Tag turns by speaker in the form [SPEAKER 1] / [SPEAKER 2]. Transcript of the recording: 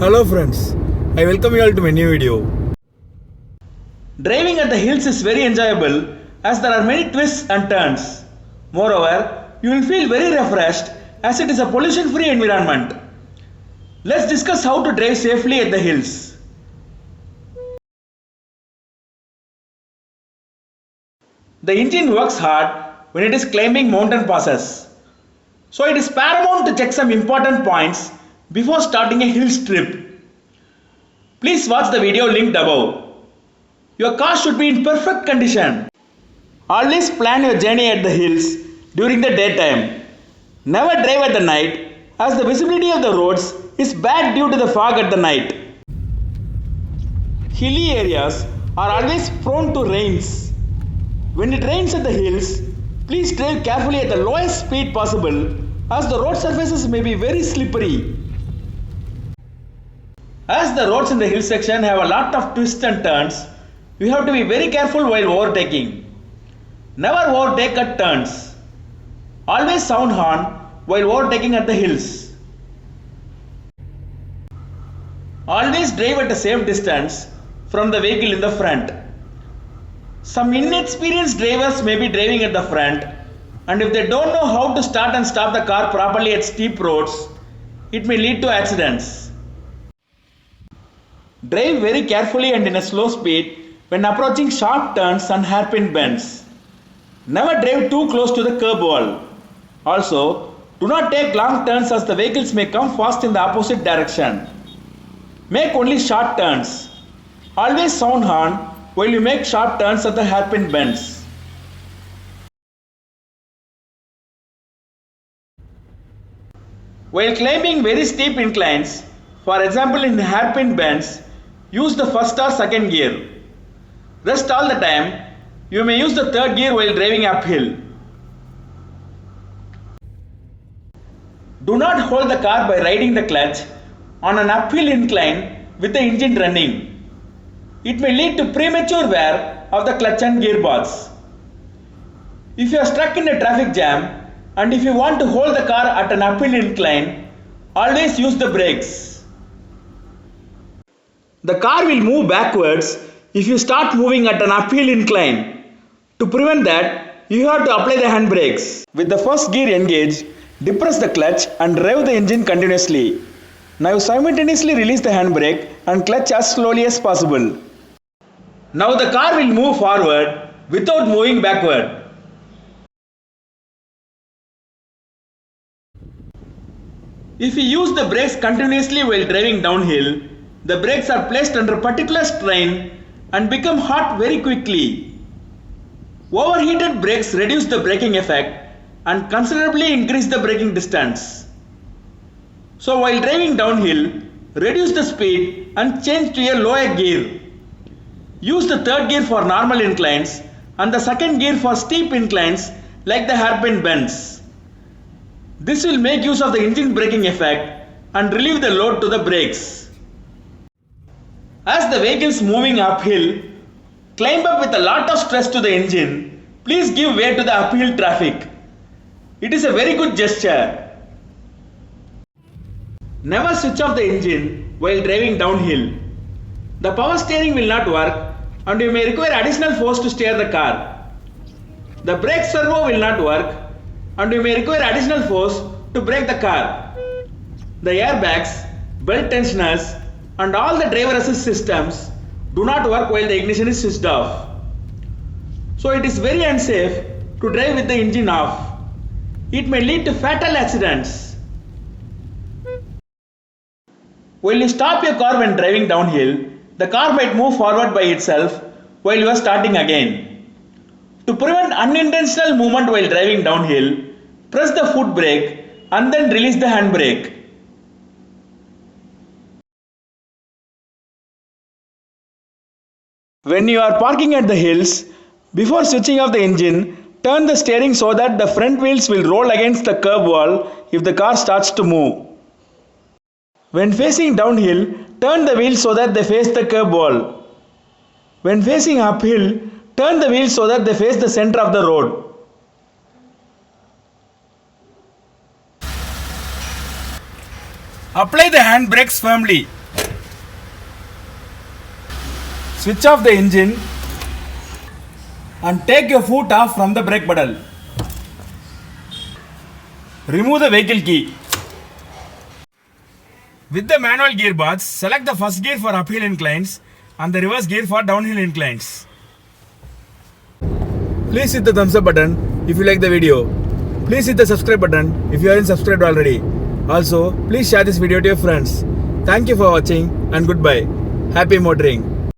[SPEAKER 1] Hello friends, I welcome you all to my new video.
[SPEAKER 2] Driving at the hills is very enjoyable as there are many twists and turns. Moreover, you will feel very refreshed as it is a pollution-free environment. Let's discuss how to drive safely at the hills. The engine works hard when it is climbing mountain passes. So it is paramount to check some important points before starting a hills trip. Please watch the video linked above. Your car should be in perfect condition. Always plan your journey at the hills during the daytime. Never drive at the night as the visibility of the roads is bad due to the fog at the night. Hilly areas are always prone to rains. When it rains at the hills, please drive carefully at the lowest speed possible as the road surfaces may be very slippery. As the roads in the hill section have a lot of twists and turns, you have to be very careful while overtaking. Never overtake at turns. Always sound horn while overtaking at the hills. Always drive at a safe distance from the vehicle in the front. Some inexperienced drivers may be driving at the front, and if they don't know how to start and stop the car properly at steep roads, it may lead to accidents. Drive very carefully and in a slow speed when approaching sharp turns and hairpin bends. Never drive too close to the curb wall. Also, do not take long turns as the vehicles may come fast in the opposite direction. Make only short turns. Always sound horn while you make sharp turns at the hairpin bends. While climbing very steep inclines, for example in hairpin bends, use the first or second gear. Rest all the time. You may use the third gear while driving uphill. Do not hold the car by riding the clutch on an uphill incline with the engine running. It may lead to premature wear of the clutch and gearbox. If you are stuck in a traffic jam and if you want to hold the car at an uphill incline, always use the brakes. The car will move backwards if you start moving at an uphill incline. To prevent that, you have to apply the handbrakes. With the first gear engaged, depress the clutch and rev the engine continuously. Now simultaneously release the handbrake and clutch as slowly as possible. Now the car will move forward without moving backward. If you use the brakes continuously while driving downhill, the brakes are placed under particular strain and become hot very quickly. Overheated brakes reduce the braking effect and considerably increase the braking distance. So while driving downhill, reduce the speed and change to a lower gear. Use the third gear for normal inclines and the second gear for steep inclines like the hairpin bends. This will make use of the engine braking effect and relieve the load to the brakes. As the vehicle is moving uphill, climb up with a lot of stress to the engine, please give way to the uphill traffic. It is a very good gesture. Never switch off the engine while driving downhill. The power steering will not work and you may require additional force to steer the car. The brake servo will not work and you may require additional force to brake the car. The airbags, belt tensioners and all the driver assist systems do not work while the ignition is switched off. So it is very unsafe to drive with the engine off. It may lead to fatal accidents. While you stop your car when driving downhill, the car might move forward by itself while you are starting again. To prevent unintentional movement while driving downhill, press the foot brake and then release the handbrake. When you are parking at the hills, before switching off the engine, turn the steering so that the front wheels will roll against the curb wall if the car starts to move. When facing downhill, turn the wheels so that they face the curb wall. When facing uphill, turn the wheels so that they face the center of the road.
[SPEAKER 1] Apply the handbrakes firmly Switch off the engine and take your foot off from the brake pedal. Remove the vehicle key. With the manual gearbox, select the first gear for uphill inclines and the reverse gear for downhill inclines. Please hit the thumbs up button if you like the video. Please hit the subscribe button if you haven't subscribed already. Also, please share this video to your friends. Thank you for watching and goodbye. Happy motoring.